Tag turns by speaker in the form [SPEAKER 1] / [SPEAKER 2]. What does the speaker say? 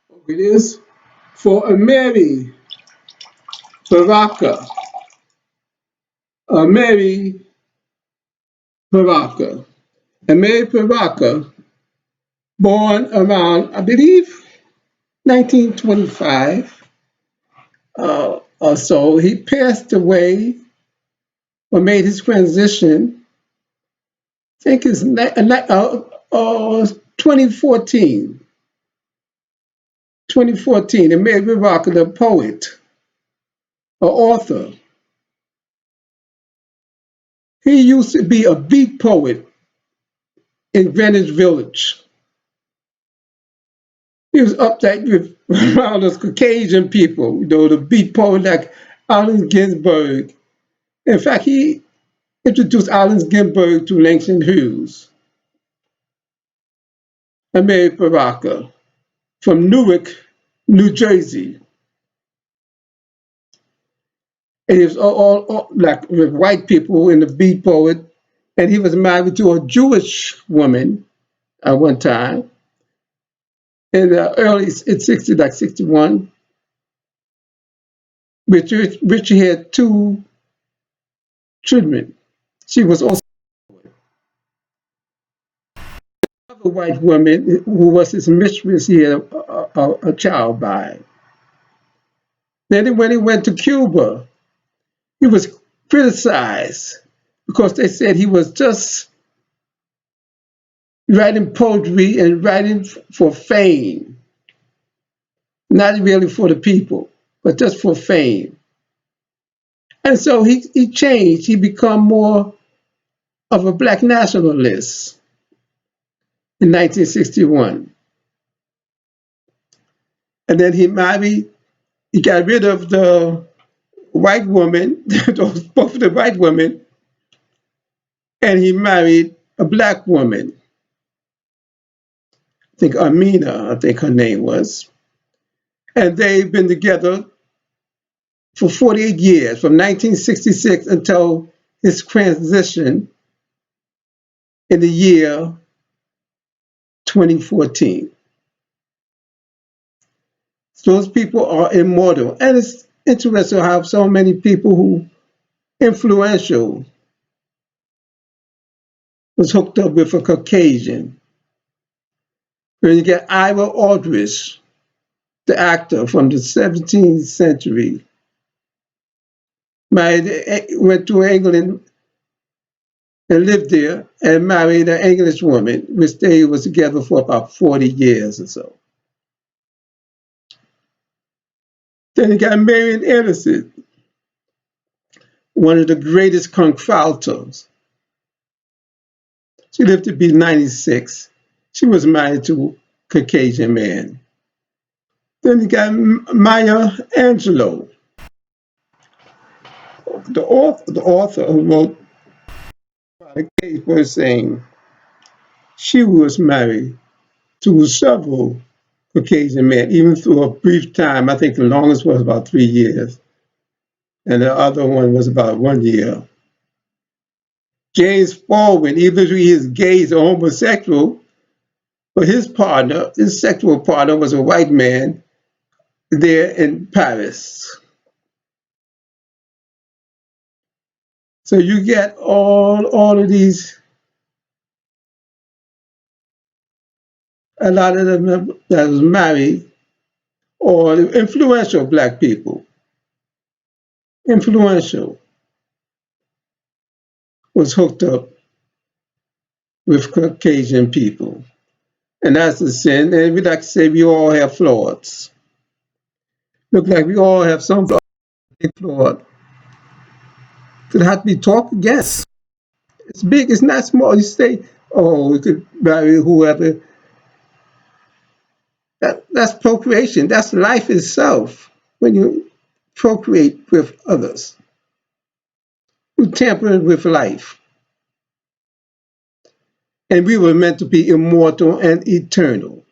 [SPEAKER 1] It is for Amiri Baraka. Amiri Baraka. Amiri Baraka, born around, I believe, 1925 or so. He passed away or made his transition, I think it's 2014. 2014, Amiri Baraka, the poet or author. He used to be a beat poet in Greenwich Village. He was uptight with around those Caucasian people, the beat poet like Allen Ginsberg. In fact, he introduced Allen Ginsberg to Langston Hughes. Amiri Baraka from Newark, New Jersey. And he was all like with white people in the beat poet. And he was married to a Jewish woman at one time in the early in 60, like 61. Which she had two children. She was also another white woman who was his mistress. He had a child by. Then when he went to Cuba, he was criticized because they said he was just writing poetry and writing for fame, not really for the people, but just for fame. And so he changed. He became more of a black nationalist in 1961. And then he got rid of the white woman, both of the white women, and he married a black woman. I think Amina, I think her name was. And they've been together for 48 years, from 1966 until his transition in the year 2014. So those people are immortal. And it's interesting how so many people who influential was hooked up with a Caucasian. When you get Ira Aldrich, the actor from the 17th century, went to England and lived there and married an English woman, which they was together for about 40 years or so. Then he got Marian Anderson, one of the greatest contraltos. She lived to be 96. She was married to a Caucasian man. Then you got Maya Angelou, the author who wrote the case was saying she was married to several Caucasian men, even through a brief time. I think the longest was about 3 years, and the other one was about 1 year. James Baldwin, even though he is gay or homosexual, but his sexual partner, was a white man there in Paris. So you get all of these, a lot of them that was married or influential black people. Influential was hooked up with Caucasian people. And that's the sin. And we like to say we all have flaws. Look like we all have some big flaw that have to be talked against. It's big, it's not small. You say, oh, we could marry whoever. That's procreation. That's life itself. When you procreate with others, you tamper with life. And we were meant to be immortal and eternal.